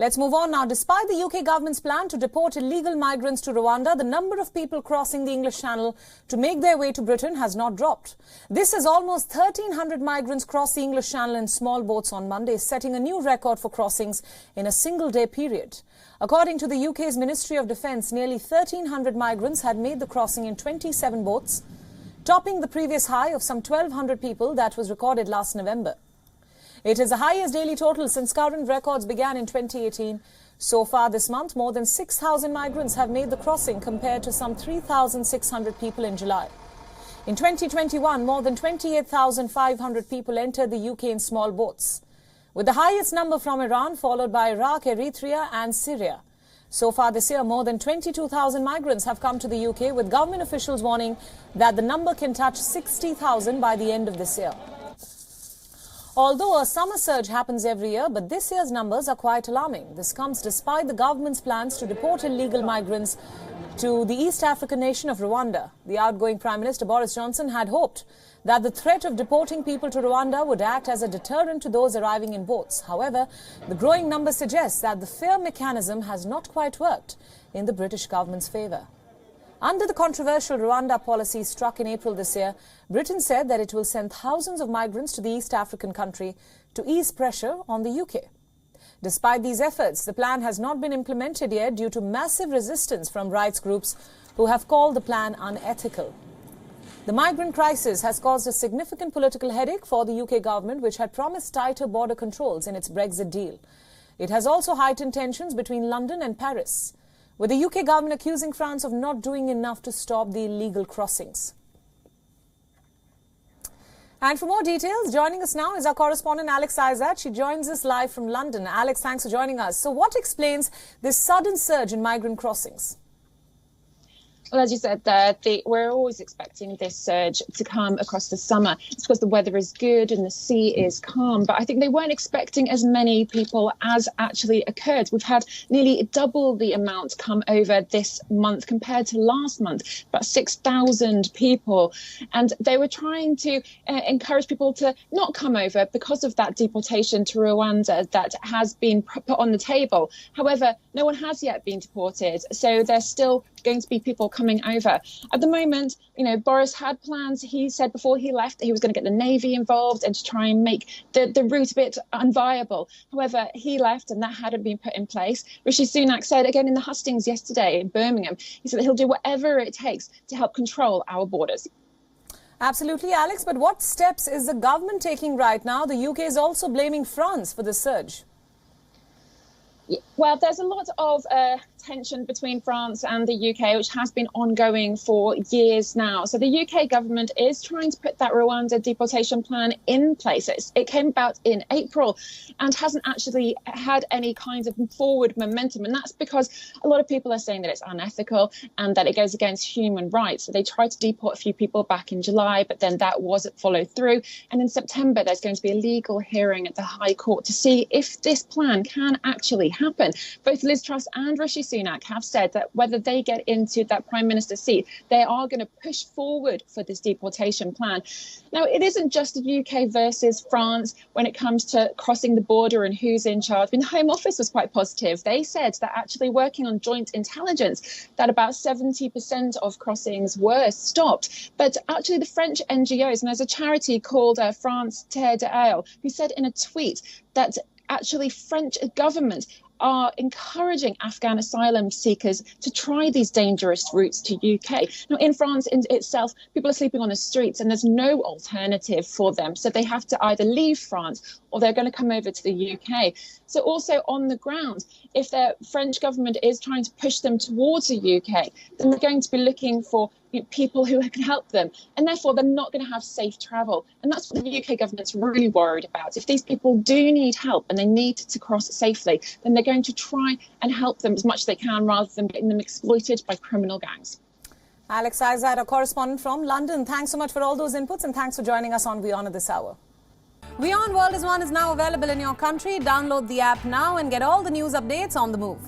Let's move on now. Despite the UK government's plan to deport illegal migrants to Rwanda, the number of people crossing the English Channel to make their way to Britain has not dropped. This is almost 1,300 migrants crossed the English Channel in small boats on Monday, setting a new record for crossings in a single-day period. According to the UK's Ministry of Defence, nearly 1,300 migrants had made the crossing in 27 boats, topping the previous high of some 1,200 people that was recorded last November. It is the highest daily total since current records began in 2018. So far this month, more than 6,000 migrants have made the crossing compared to some 3,600 people in July. In 2021, more than 28,500 people entered the UK in small boats, with the highest number from Iran, followed by Iraq, Eritrea and Syria. So far this year, more than 22,000 migrants have come to the UK, with government officials warning that the number can touch 60,000 by the end of this year. Although a summer surge happens every year, but this year's numbers are quite alarming. This comes despite the government's plans to deport illegal migrants to the East African nation of Rwanda. The outgoing Prime Minister Boris Johnson had hoped that the threat of deporting people to Rwanda would act as a deterrent to those arriving in boats. However, the growing number suggests that the fear mechanism has not quite worked in the British government's favour. Under the controversial Rwanda policy struck in April this year, Britain said that it will send thousands of migrants to the East African country to ease pressure on the UK. Despite these efforts, the plan has not been implemented yet due to massive resistance from rights groups who have called the plan unethical. The migrant crisis has caused a significant political headache for the UK government, which had promised tighter border controls in its Brexit deal. It has also heightened tensions between London and Paris, with the UK government accusing France of not doing enough to stop the illegal crossings. And for more details, joining us now is our correspondent Alex Izat. She joins us live from London. Alex, thanks for joining us. So what explains this sudden surge in migrant crossings? Well, as you said there, we're always expecting this surge to come across the summer. It's because the weather is good and the sea is calm. But I think they weren't expecting as many people as actually occurred. We've had nearly double the amount come over this month compared to last month, about 6,000 people. And they were trying to encourage people to not come over because of that deportation to Rwanda that has been put on the table. However, no one has yet been deported. So there's still going to be people coming over. At the moment, Boris had plans. He said before he left that he was going to get the Navy involved and to try and make the route a bit unviable. However, he left and that hadn't been put in place. Rishi Sunak said again in the hustings yesterday in Birmingham, he said that he'll do whatever it takes to help control our borders. Absolutely, Alex. But what steps is the government taking right now? The UK is also blaming France for the surge. Well, there's a lot of tension between France and the UK, which has been ongoing for years now. So the UK government is trying to put that Rwanda deportation plan in place. It came about in April and hasn't actually had any kind of forward momentum. And that's because a lot of people are saying that it's unethical and that it goes against human rights. So they tried to deport a few people back in July, but then that wasn't followed through. And in September, there's going to be a legal hearing at the High Court to see if this plan can actually happen. Both Liz Truss and Rishi Sunak have said that whether they get into that Prime Minister seat, they are going to push forward for this deportation plan. Now, it isn't just the UK versus France when it comes to crossing the border and who's in charge. I mean, the Home Office was quite positive. They said that actually working on joint intelligence, that about 70% of crossings were stopped. But actually the French NGOs, and there's a charity called France Terre d'Ale, who said in a tweet that actually French government are encouraging Afghan asylum seekers to try these dangerous routes to UK. Now, in France itself, people are sleeping on the streets and there's no alternative for them. So they have to either leave France or they're going to come over to the UK. So also on the ground, if the French government is trying to push them towards the UK, then they're going to be looking for people who can help them. And therefore, they're not going to have safe travel. And that's what the UK government's really worried about. If these people do need help and they need to cross safely, then they're going to try and help them as much as they can rather than getting them exploited by criminal gangs. Alex Izat, a correspondent from London. Thanks so much for all those inputs and thanks for joining us on WION at this hour. WION World is now available in your country. Download the app now and get all the news updates on the move.